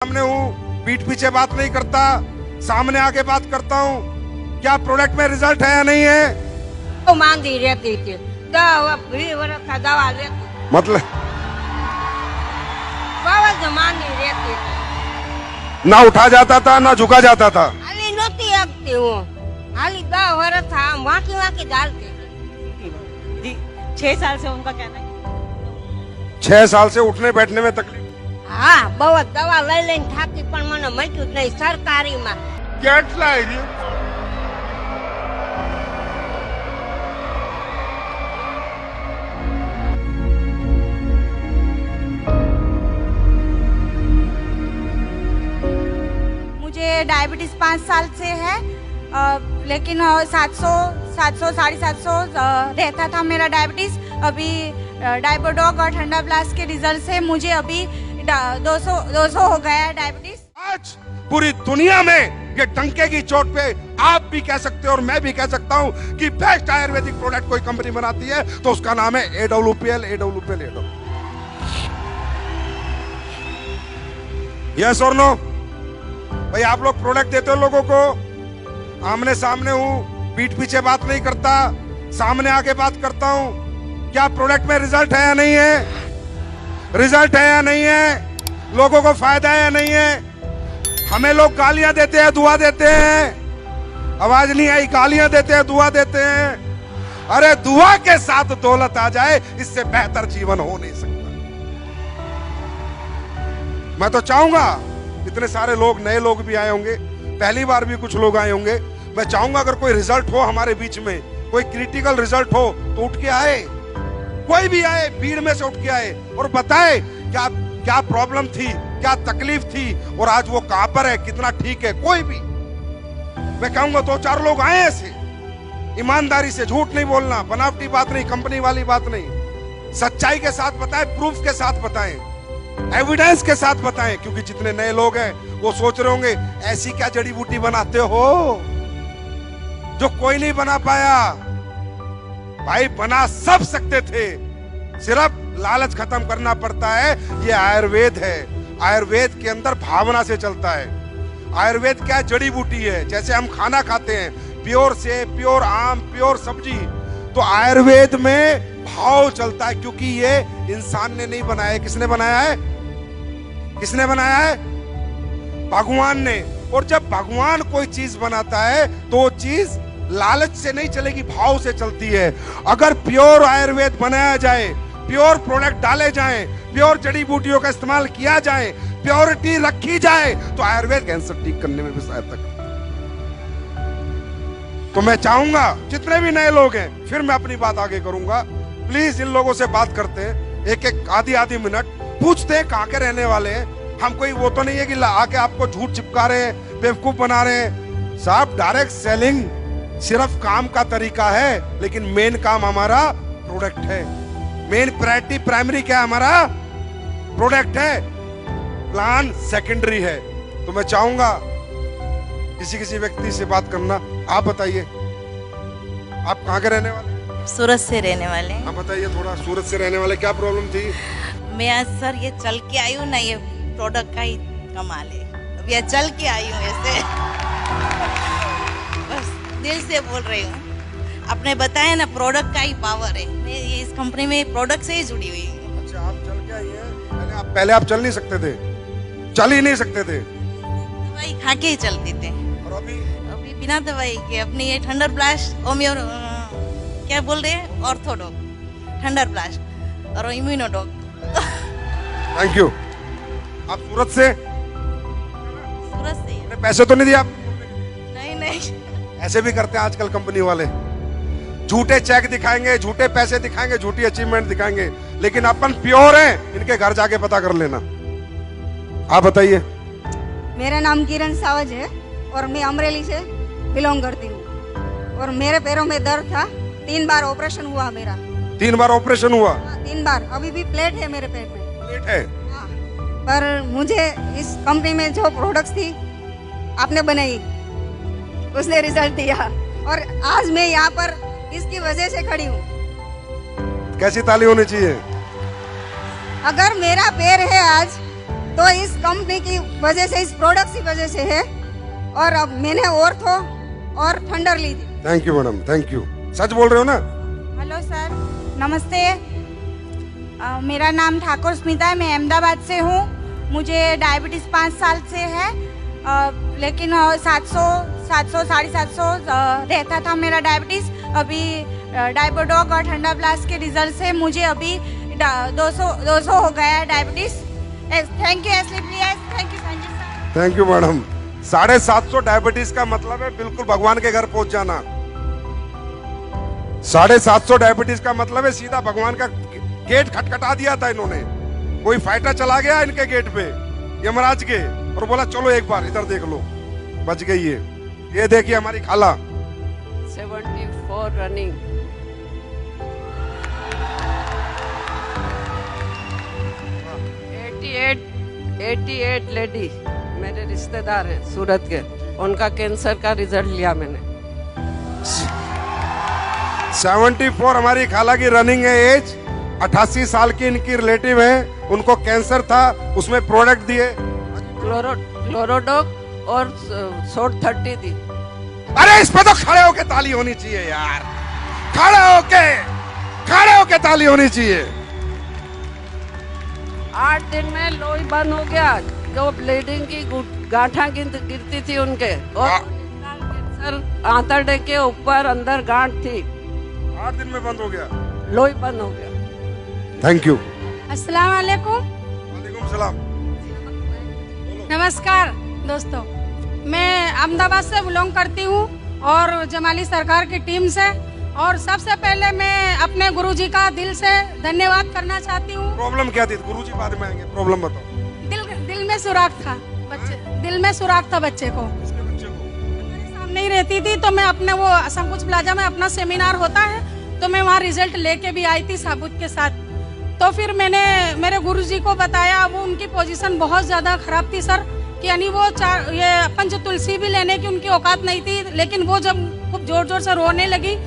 सामने हूँ, पीठ पीछे बात नहीं करता, सामने आके बात करता हूँ। क्या प्रोडक्ट में रिजल्ट है या नहीं है? तो मांदी रहती थी, 10 वर्ष का दवा लेती, मतलब बहुत मांदी रहती थी, ना उठा जाता था ना झुका जाता था। हाली नोती लगती हूँ, हाली 10 वर्ष था, वाकी वाकी डालती थी। जी 6 साल से उनका कहना है 6 साल से उठने बैठने में तकलीफ। हाँ, बहुत दवा लई लઈને થાકી પણ મને મળ્યું જ નહીં સરકારીમાં। કેટલા એરિયા? मुझे डायबिटीज 5 साल से है, लेकिन 700 750 रहता था मेरा डायबिटीज। अभी डायबोडॉक और ठंडा ब्लास्ट के रिजल्ट से मुझे अभी 200 हो गया है डायबिटीज। आज पूरी दुनिया में ये डंके की चोट पे आप भी कह सकते हो और मैं भी कह सकता हूँ कि बेस्ट आयुर्वेदिक प्रोडक्ट कोई कंपनी बनाती है तो उसका नाम है AWPL। यस और नो? भाई आप लोग प्रोडक्ट देते हो लोगों को, आमने सामने हूँ, पीठ पीछे बात नहीं करता, सामने आके बात करता हूँ। क्या प्रोडक्ट में रिजल्ट है या नहीं है? रिजल्ट है या नहीं है? लोगों को फायदा है या नहीं है? हमें लोग गालियां देते हैं, दुआ देते हैं, आवाज नहीं आई, गालियां देते हैं, दुआ देते हैं। अरे दुआ के साथ दौलत आ जाए, इससे बेहतर जीवन हो नहीं सकता। मैं तो चाहूंगा, इतने सारे लोग, नए लोग भी आए होंगे, पहली बार भी कुछ लोग आए होंगे, मैं चाहूंगा अगर कोई रिजल्ट हो हमारे बीच में, कोई क्रिटिकल रिजल्ट हो तो उठ के आए, कोई भी आए, भीड़ में से उठ के आए और बताए क्या क्या प्रॉब्लम थी, क्या तकलीफ थी और आज वो कहां पर है, कितना ठीक है। कोई भी, मैं कहूंगा 2-4 लोग आए ऐसे, ईमानदारी से, झूठ नहीं बोलना, बनावटी बात नहीं, कंपनी वाली बात नहीं, सच्चाई के साथ बताएं, प्रूफ के साथ बताएं, एविडेंस के साथ बताएं। क्योंकि जितने नए लोग हैं वो सोच रहे होंगे ऐसी क्या जड़ी बूटी बनाते हो जो कोई नहीं बना पाया। भाई बना सब सकते थे, सिर्फ लालच खत्म करना पड़ता है। ये आयुर्वेद है, आयुर्वेद के अंदर भावना से चलता है। आयुर्वेद क्या जड़ी बूटी है, जैसे हम खाना खाते हैं, प्योर से प्योर आम, प्योर सब्जी, तो आयुर्वेद में भाव चलता है। क्योंकि ये इंसान ने नहीं बनाया है, किसने बनाया है? किसने बनाया है? भगवान ने। और जब भगवान कोई चीज बनाता है तो वो चीज लालच से नहीं चलेगी, भाव से चलती है। अगर प्योर आयुर्वेद बनाया जाए, प्योर प्रोडक्ट डाले जाएं, प्योर जड़ी बूटियों का इस्तेमाल किया जाए, प्योरिटी रखी जाए, तो आयुर्वेद कैंसर ठीक करने में भी सहायता करता है। तो मैं चाहूंगा जितने भी नए लोग हैं, फिर मैं अपनी बात आगे करूंगा, प्लीज इन लोगों से बात करते हैं, एक आधी मिनट पूछते हैं कहां के रहने वाले हैं। हम कोई वो तो नहीं है कि आके आपको झूठ चिपका रहे हैं, बेवकूफ बना रहे हैं। साहब डायरेक्ट सेलिंग सिर्फ काम का तरीका है, लेकिन मेन काम हमारा प्रोडक्ट है। मेन प्रायोरिटी, प्राइमरी क्या है? हमारा प्रोडक्ट है, प्लान सेकेंडरी है। तो मैं चाहूंगा किसी व्यक्ति से बात करना। आप बताइए, आप कहाँ के रहने वाले? सूरत से रहने वाले हैं। आप बताइए थोड़ा, सूरत से रहने वाले, क्या प्रॉब्लम थी? मैं आज सर ये चल के आई हूँ ना, ये प्रोडक्ट का ही कमाल है। अब ये चल के आई हूँ ऐसे, बस दिल से बोल रही हूँ। आपने बताया ना प्रोडक्ट का ही पावर है, मैं ये इस कंपनी में प्रोडक्ट से ही जुड़ी हुई हूँ। अच्छा, आप चल के आई हैं? पहले आप चल नहीं सकते थे, चल ही नहीं सकते थे, दवाई खा के ही चलते थे। और अभी बिना दवाई के अपनी ये थंडर ब्लास्ट, होम्यो क्या बोल रहे हैं, ऑर्थोडॉक, थंडर ब्लास्ट और इम्यूनोडॉक। Thank you. आप सूरत से? सूरत से ही। पैसे तो नहीं दिए आप? नहीं ऐसे भी करते हैं आजकल कंपनी वाले, झूठे चेक दिखाएंगे, झूठे पैसे दिखाएंगे, झूठी अचीवमेंट दिखाएंगे, लेकिन अपन प्योर हैं, इनके घर जाके पता कर लेना। आप बताइए। मेरा नाम किरण सावज है और मैं अमरेली से बिलोंग करती हूँ। और मेरे पैरों में दर्द था, 3 बार ऑपरेशन हुआ मेरा। 3 बार ऑपरेशन हुआ? 3 बार। अभी भी प्लेट है मेरे पेट में। प्लेट है? हाँ। पर मुझे इस कंपनी में जो प्रोडक्ट्स थी आपने बनाई, उसने रिजल्ट दिया और आज मैं यहाँ पर इसकी वजह से खड़ी हूँ। कैसी ताली होनी चाहिए? अगर मेरा पैर है आज तो इस कंपनी की वजह से, इस प्रोडक्ट की वजह से है। और अब मैंने ऑर्थो और थंडर ली थी। Thank you madam, thank you. सच बोल रहे हो ना? हेलो सर, नमस्ते। मेरा नाम ठाकुर स्मिता है, मैं अहमदाबाद से हूँ। मुझे डायबिटीज़ 5 साल से है, लेकिन 700 750 रहता था मेरा डायबिटीज़। अभी डायबोडॉग और ठंडा ब्लास्ट के रिजल्ट से मुझे अभी 200 हो गया है डायबिटीज़। थैंक यू एसली please, thank you Sanjay sir. Thank you madam. 750 diabetes का मतलब है बिल्कुल भगवान के घर पहुंच जाना। 750 डायबिटीज का मतलब है सीधा भगवान का गेट खटखटा दिया था इन्होंने। कोई फाइटर चला गया इनके गेट पे, यमराज के, और बोला चलो एक बार इधर देख लो, बच गई है। ये देखिए हमारी खाला। 74 रनिंग। 88 लेडी मेरे रिश्तेदार हैं सूरत के, उनका कैंसर का रिजल्ट लिया मैंने। 74 हमारी खाला की रनिंग है एज। 88 साल की इनकी रिलेटिव है, उनको कैंसर था, उसमें प्रोडक्ट दिए क्लोरोडॉक और शॉर्ट 30 दी। अरे इस पे तो खड़े होके ताली होनी चाहिए यार, खड़े होके ताली होनी चाहिए। 8 दिन में लोई बंद हो गया, जो ब्लीडिंग की गांठा गिरती थी उनके, और कैंसर आंतड़े के ऊपर अंदर गांठ थी, 8 दिन में बंद हो गया, लोई बंद हो गया। Thank you. अस्सलाम वालेकुम। वालेकुम सलाम। नमस्कार दोस्तों, मैं अहमदाबाद से बिलोंग करती हूँ और जमाली सरकार की टीम से। और सबसे पहले मैं अपने गुरुजी का दिल से धन्यवाद करना चाहती हूँ। प्रॉब्लम क्या थी? गुरुजी बाद में आएंगे, प्रॉब्लम बताओ। दिल में सुराख था बच्चे, दिल में सुराख था बच्चे को। किसके बच्चे को? मेरे सामने ही रहती थी, तो मैं अपने वो संकुच प्लाजा में अपना सेमिनार होता है, तो मैं वहाँ रिजल्ट लेके भी आई थी साबुत के साथ। तो फिर मैंने मेरे गुरुजी को बताया, वो उनकी पोजीशन बहुत ज़्यादा खराब थी सर, कि यानी वो ये पंच तुलसी भी लेने की उनकी औकात नहीं थी। लेकिन वो जब खूब जोर जोर से रोने लगी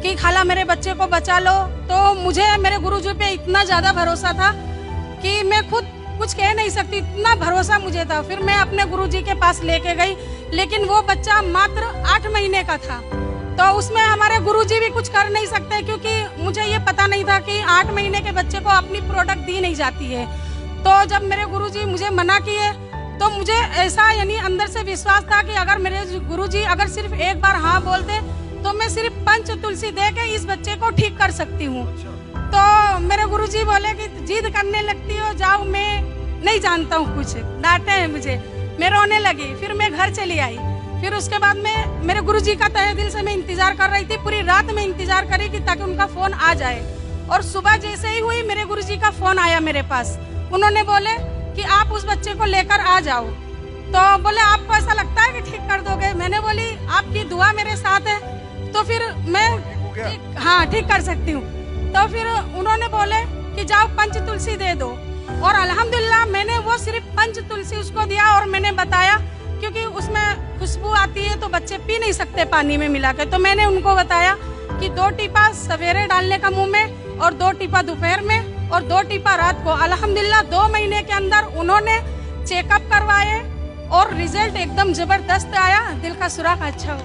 कि खाला मेरे बच्चे को बचा लो, तो मुझे मेरे गुरुजी पे इतना ज़्यादा भरोसा था कि मैं खुद कुछ कह नहीं सकती, इतना भरोसा मुझे था। फिर मैं अपने गुरुजी के पास लेके गई, लेकिन वो बच्चा मात्र 8 महीने का था, तो उसमें हमारे गुरुजी भी कुछ कर नहीं सकते, क्योंकि मुझे ये पता नहीं था कि 8 महीने के बच्चे को अपनी प्रोडक्ट दी नहीं जाती है। तो जब मेरे गुरुजी मुझे मना किए, तो मुझे ऐसा यानी अंदर से विश्वास था कि अगर मेरे गुरुजी अगर सिर्फ एक बार हाँ बोल दे, तो मैं सिर्फ पंच तुलसी दे के इस बच्चे को ठीक कर सकती हूँ। तो मेरे गुरुजी बोले कि जिद करने लगती हो, जाओ, मैं नहीं जानता हूँ कुछ, डांटे हैं मुझे। मैं रोने लगी, फिर मैं घर चली आई। फिर उसके बाद में मेरे गुरुजी का तहे दिल से मैं इंतजार कर रही थी, पूरी रात में इंतजार करी कि ताकि उनका फोन आ जाए। और सुबह जैसे ही हुई, मेरे गुरुजी का फोन आया मेरे पास। उन्होंने बोले कि आप उस बच्चे को लेकर आ जाओ। तो बोले आपको ऐसा लगता है कि ठीक कर दोगे? मैंने बोली आपकी दुआ मेरे साथ है, तो फिर मैं हाँ ठीक कर सकती हूँ। तो फिर उन्होंने बोले कि जाओ पंच तुलसी दे दो। और अल्हम्दुलिल्लाह मैंने वो सिर्फ पंच तुलसी उसको दिया, और मैंने बताया क्योंकि उसमें खुशबू आती है तो बच्चे पी नहीं सकते पानी में मिला के। तो मैंने उनको बताया कि 2 टीपा सवेरे डालने का मुंह में, और 2 टीपा दोपहर में, और 2 टीपा रात को। अल्हम्दुलिल्लाह 2 महीने के अंदर उन्होंने चेकअप करवाए और रिजल्ट एकदम जबरदस्त आया। दिल का सुराख अच्छा हो,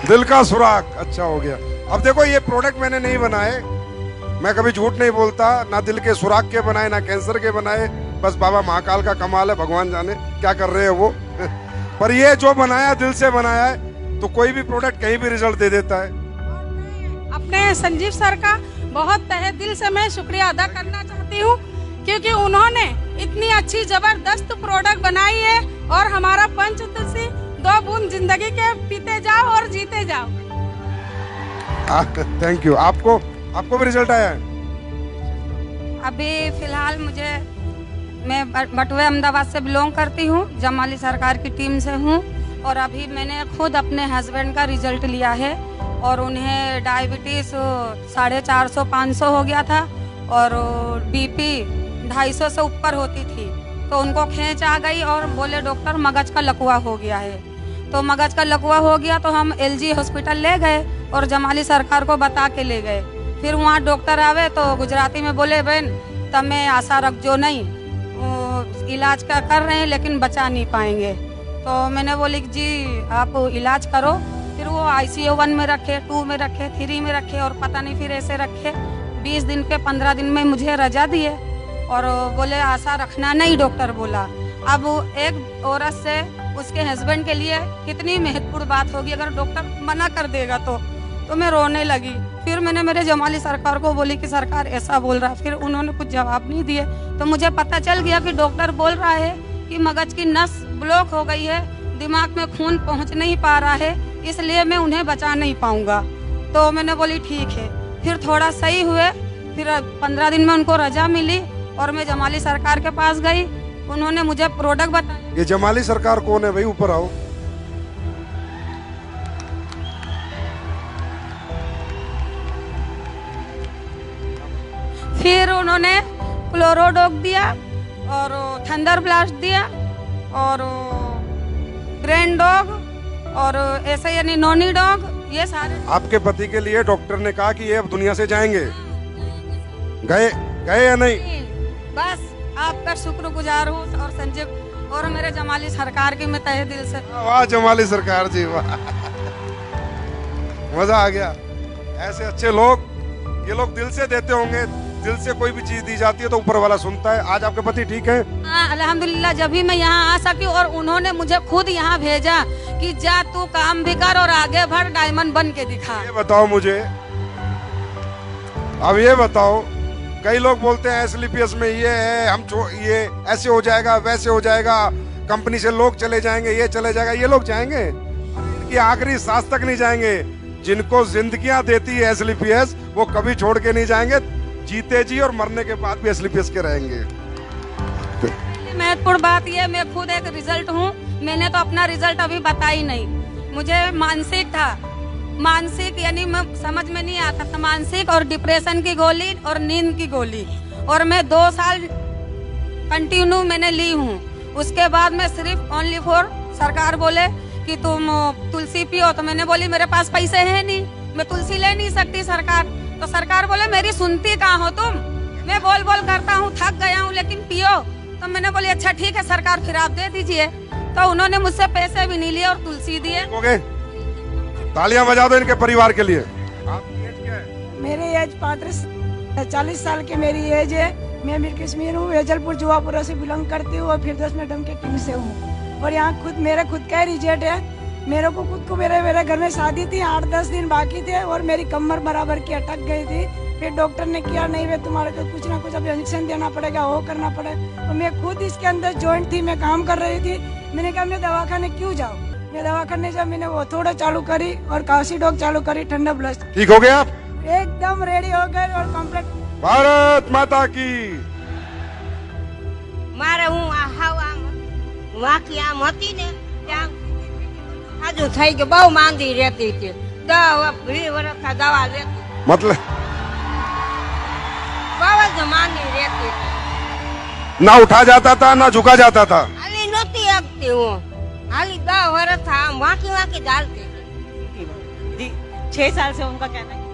दिल का सुराख अच्छा हो गया। अब देखो, ये प्रोडक्ट मैंने नहीं बनाए, मैं कभी झूठ नहीं बोलता, ना दिल के सुराख के बनाए ना कैंसर के बनाए, बस बाबा महाकाल का कमाल है, भगवान जाने क्या कर रहे हैं वो। पर ये जो बनाया दिल से बनाया है, तो कोई भी प्रोडक्ट कहीं भी रिजल्ट दे देता है। अपने संजीव सर का बहुत तहे दिल से मैं शुक्रिया अदा करना चाहती हूँ, क्योंकि उन्होंने इतनी अच्छी जबरदस्त प्रोडक्ट बनाई है। और हमारा पंच तुलसी 2 बूंद जिंदगी के पीते जाओ और जीते जाओ। Thank you. आपको भी रिजल्ट आया है? अभी फिलहाल मैं बटुए अहमदाबाद से बिलोंग करती हूँ, जमाली सरकार की टीम से हूँ। और अभी मैंने खुद अपने हस्बैंड का रिजल्ट लिया है, और उन्हें डायबिटीज़ 450 500 हो गया था, और बीपी 250 से ऊपर होती थी। तो उनको खींच आ गई और बोले डॉक्टर मगज का लकवा हो गया है। तो मगज का लकवा हो गया तो हम LG हॉस्पिटल ले गए और जमाली सरकार को बता के ले गए। फिर वहाँ डॉक्टर आवे तो गुजराती में बोले बहन તમે आशा रखजो नहीं, वो इलाज का कर रहे हैं लेकिन बचा नहीं पाएंगे। तो मैंने बोली कि जी आप इलाज करो। फिर वो ICU 1 में रखे, 2 में रखे, 3 में रखे और पता नहीं फिर ऐसे रखे। 20 दिन पे 15 दिन में मुझे रजा दिए और बोले आशा रखना नहीं, डॉक्टर बोला। अब एक औरत से उसके हस्बैंड के लिए कितनी महत्वपूर्ण बात होगी, अगर डॉक्टर मना कर देगा तो मैं रोने लगी। फिर मैंने मेरे जमाली सरकार को बोली कि सरकार ऐसा बोल रहा है। फिर उन्होंने कुछ जवाब नहीं दिए, तो मुझे पता चल गया कि डॉक्टर बोल रहा है कि मगज की नस ब्लॉक हो गई है, दिमाग में खून पहुंच नहीं पा रहा है, इसलिए मैं उन्हें बचा नहीं पाऊंगा। तो मैंने बोली ठीक है। फिर थोड़ा सही हुए, फिर 15 दिन में उनको रजा मिली और मैं जमाली सरकार के पास गई। उन्होंने मुझे प्रोडक्ट बताया। ये जमाली सरकार कौन है भाई? ऊपर आओ। फिर उन्होंने क्लोरोडॉग दिया और थंडर ब्लास्ट दिया और ग्रैंड डॉग और ऐसे यानी नॉनी डॉग, ये सारे। आपके पति के लिए डॉक्टर ने कहा कि ये अब दुनिया से जाएंगे, गए या नहीं? बस आपका शुक्रगुजार हूँ और संजीव और मेरे जमाली सरकार की मैं तहे दिल से। वाह जमाली सरकार जी, वाह, मजा आ गया। ऐसे अच्छे लोग, ये लोग दिल से देते होंगे। दिल से कोई भी चीज दी जाती है तो ऊपर वाला सुनता है। आज आपके पति ठीक है? हाँ अल्हम्दुलिल्लाह। जब भी मैं यहाँ आ सकी और उन्होंने मुझे खुद यहाँ भेजा कि जा तू काम भी कर और आगे बढ़, डायमंड बन के दिखा। ये बताओ मुझे, अब ये बताओ, कई लोग बोलते हैं SLPS में ये है, ये ऐसे हो जाएगा, वैसे हो जाएगा, कंपनी से लोग चले जाएंगे, ये चले जाएगा। ये लोग जाएंगे, इनकी आखिरी सांस तक नहीं जाएंगे। जिनको जिंदगियां देती है SLPS, वो कभी छोड़ के नहीं जाएंगे। जीते जी और मरने के बाद भी SLPS के रहेंगे। महत्वपूर्ण बात ये, मैं खुद एक रिजल्ट हूँ। मैंने तो अपना रिजल्ट अभी बताई नहीं। मुझे मानसिक था, मानसिक यानी समझ में नहीं आता था, मानसिक और डिप्रेशन की गोली और नींद की गोली, और मैं 2 साल कंटिन्यू मैंने ली हूँ। उसके बाद मैं सिर्फ ओनली फॉर, सरकार बोले कि तुम तुलसी पियो, तो मैंने बोली मेरे पास पैसे हैं नहीं, मैं तुलसी ले नहीं सकती सरकार। तो सरकार बोले मेरी सुनती कहाँ हो तुम, मैं बोल करता हूँ, थक गया हूँ, लेकिन पियो। तो मैंने बोली अच्छा ठीक है सरकार, फिर आप दे दीजिए। तो उन्होंने मुझसे पैसे भी नहीं लिए और तुलसी दिए। तालियां बजा दो इनके परिवार के लिए। आपकी एज क्या है? मेरी एज 40 साल की मेरी एज है। मैं मीर कश्मीर हूँ, वेजलपुर जुआपुरा से बिलोंग करती हूँ और फिरदौस मैडम की टीम से हूँ। और यहाँ मेरा खुद का रिजल्ट है। मेरे को खुद को मेरे घर में शादी थी, 8-10 दिन बाकी थे और मेरी कमर बराबर की अटक गई थी। फिर डॉक्टर ने किया नहीं वे तुम्हारे को कुछ ना कुछ अब इंजेक्शन देना पड़ेगा, वो करना पड़ेगा। और मैं खुद इसके अंदर जॉइंट थी, मैं काम कर रही थी। मैंने कहा मैं दवाखाने क्यों जाऊँ, मैं दवाखाने जब मैंने वो थोड़ा चालू करी और काशी डॉग चालू करी, ठंडा ब्लस्ट। ठीक हो गया आप? एकदम रेडी हो गए और कम्प्लीट। भारत माता की। મારે હું હાવ આમ વાંકી આમ હતી ને ત્યાં આજુ થઈ ગયું, બહુ માંદી રહેતી હતી। 20 વર્ષ દવા લેતી, मतलब બહુ જ માંદી રહેતી હતી। ना उठा जाता था ना झुका जाता था। હાલી નહોતી શકતી હું, હાલી 10 વર્ષ આમ વાંકી ચાલતી હતી। 6 साल से उनका कहना है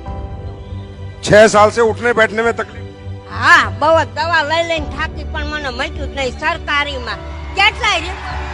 6 साल से उठने बैठने में तकलीफ। હા બહુ જ દવા લઈ લઈને થાકી, પણ મને મટ્યું જ નહીં। સરકારીમાં કેટલાય રિપોર્ટ